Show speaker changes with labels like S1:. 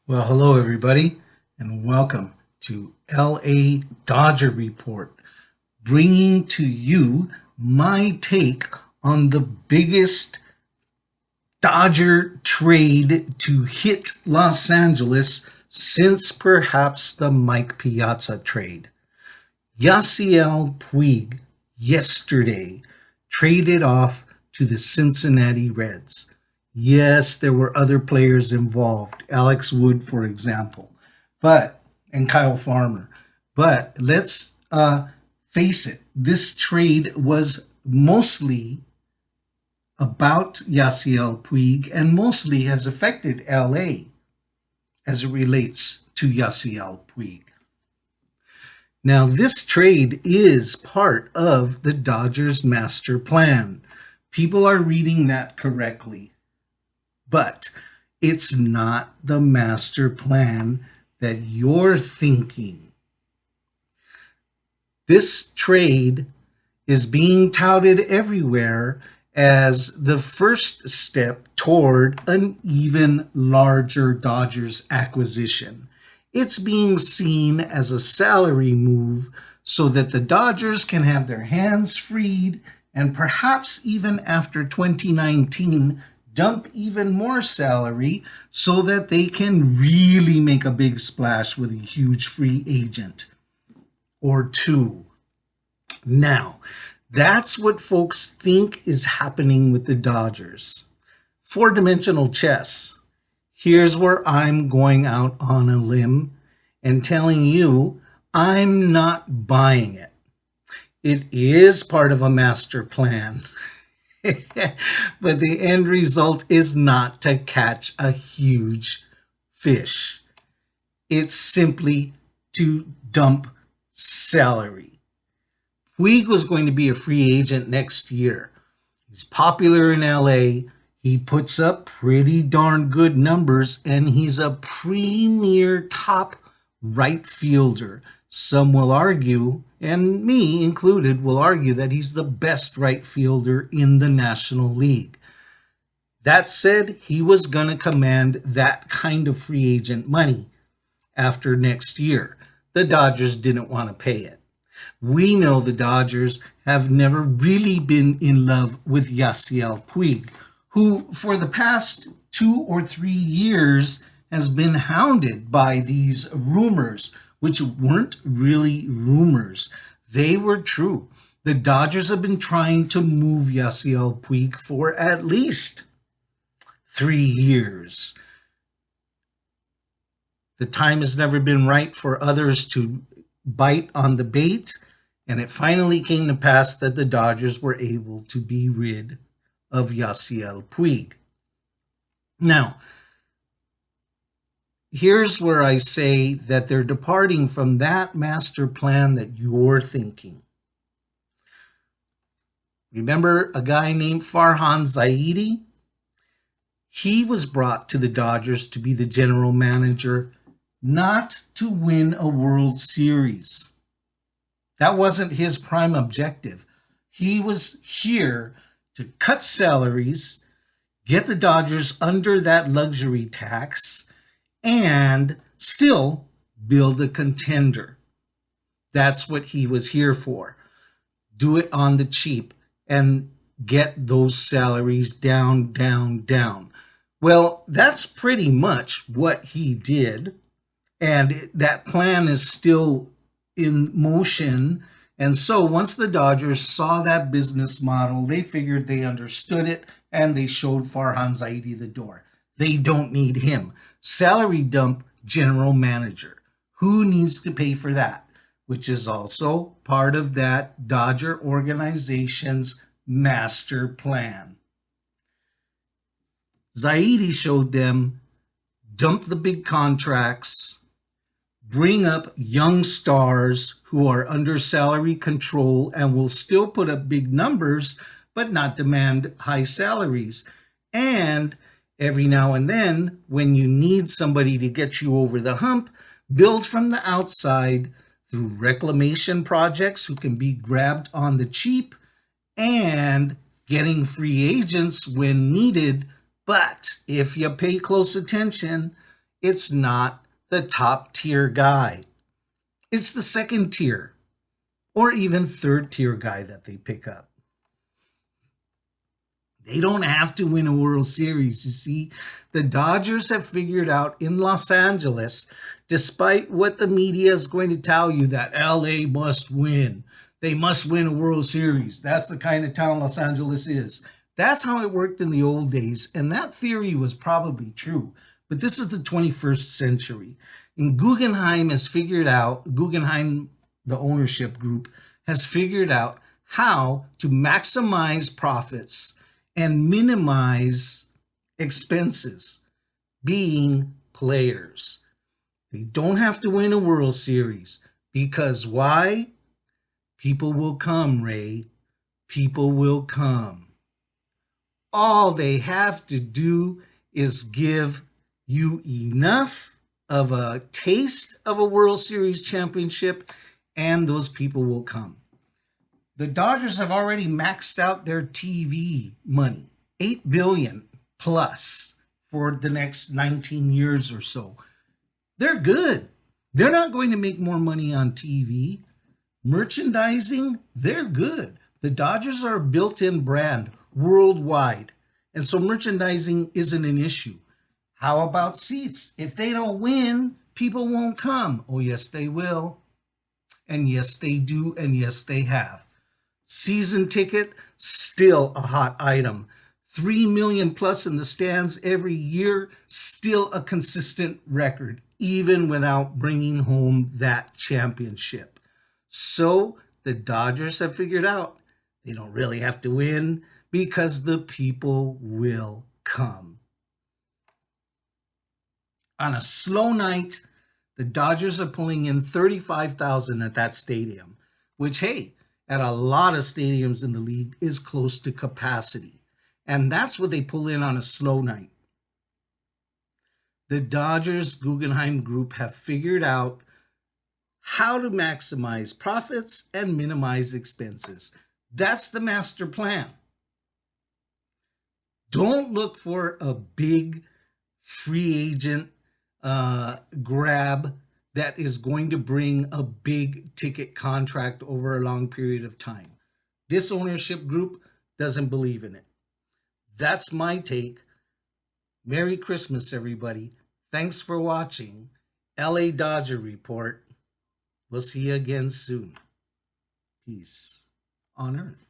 S1: Well, hello everybody, and welcome to LA Dodger Report, bringing to you my take on the biggest Dodger trade to hit Los Angeles since perhaps the Mike Piazza trade. Yasiel Puig yesterday traded off to the Cincinnati Reds. Yes, there were other players involved, Alex Wood, for example, and Kyle Farmer. But let's face it, this trade was mostly about Yasiel Puig and mostly has affected LA as it relates to Yasiel Puig. Now, this trade is part of the Dodgers master plan. People are reading that correctly, but it's not the master plan that you're thinking. This trade is being touted everywhere as the first step toward an even larger Dodgers acquisition. It's being seen as a salary move so that the Dodgers can have their hands freed and perhaps even after 2019 dump even more salary so that they can really make a big splash with a huge free agent or two. Now, that's what folks think is happening with the Dodgers. Four-dimensional chess. Here's where I'm going out on a limb and telling you I'm not buying it. It is part of a master plan, but the end result is not to catch a huge fish. It's simply to dump salary. Puig was going to be a free agent next year. He's popular in LA. He puts up pretty darn good numbers, and he's a premier top right fielder. Some will argue, and me included, will argue that he's the best right fielder in the National League. That said, he was going to command that kind of free agent money after next year. The Dodgers didn't want to pay it. We know the Dodgers have never really been in love with Yasiel Puig, who for the past 2 or 3 years has been hounded by these rumors, which weren't really rumors. They were true. The Dodgers have been trying to move Yasiel Puig for at least 3 years. The time has never been right for others to bite on the bait, and it finally came to pass that the Dodgers were able to be rid of Yasiel Puig. Now, here's where I say that they're departing from that master plan that you're thinking. Remember a guy named Farhan Zaidi? He was brought to the Dodgers to be the general manager, not to win a World Series. That wasn't his prime objective. He was here to cut salaries, get the Dodgers under that luxury tax, and still build a contender. That's what he was here for. Do it on the cheap and get those salaries down, down, down. Well, that's pretty much what he did. And that plan is still in motion. And so once the Dodgers saw that business model, they figured they understood it, and they showed Farhan Zaidi the door. They don't need him. Salary dump general manager. Who needs to pay for that? Which is also part of that Dodger organization's master plan. Zaidi showed them dump the big contracts, bring up young stars who are under salary control and will still put up big numbers, but not demand high salaries. And every now and then, when you need somebody to get you over the hump, build from the outside through reclamation projects who can be grabbed on the cheap and getting free agents when needed. But if you pay close attention, It's not the top tier guy. It's the second tier or even third tier guy that they pick up. They don't have to win a World Series. You see, the Dodgers have figured out in Los Angeles, despite what the media is going to tell you that LA must win. They must win a World Series. That's the kind of town Los Angeles is. That's how it worked in the old days. And that theory was probably true. But this is the 21st century. And Guggenheim, the ownership group, has figured out how to maximize profits and minimize expenses, being players. They don't have to win a World Series because why? People will come, Ray. People will come. All they have to do is give you enough of a taste of a World Series championship, and those people will come. The Dodgers have already maxed out their TV money, $8 billion plus for the next 19 years or so. They're good. They're not going to make more money on TV. Merchandising, they're good. The Dodgers are a built-in brand worldwide, and so merchandising isn't an issue. How about seats? If they don't win, people won't come. Oh, yes, they will. And yes, they do. And yes, they have. Season ticket, still a hot item. 3 million plus in the stands every year, still a consistent record, even without bringing home that championship. So the Dodgers have figured out they don't really have to win because the people will come. On a slow night, the Dodgers are pulling in 35,000 at that stadium, which, hey, at a lot of stadiums in the league is close to capacity. And that's what they pull in on a slow night. The Dodgers Guggenheim Group have figured out how to maximize profits and minimize expenses. That's the master plan. Don't look for a big free agent grab that is going to bring a big ticket contract over a long period of time. This ownership group doesn't believe in it. That's my take. Merry Christmas, everybody. Thanks for watching LA Dodger Report. We'll see you again soon. Peace on earth.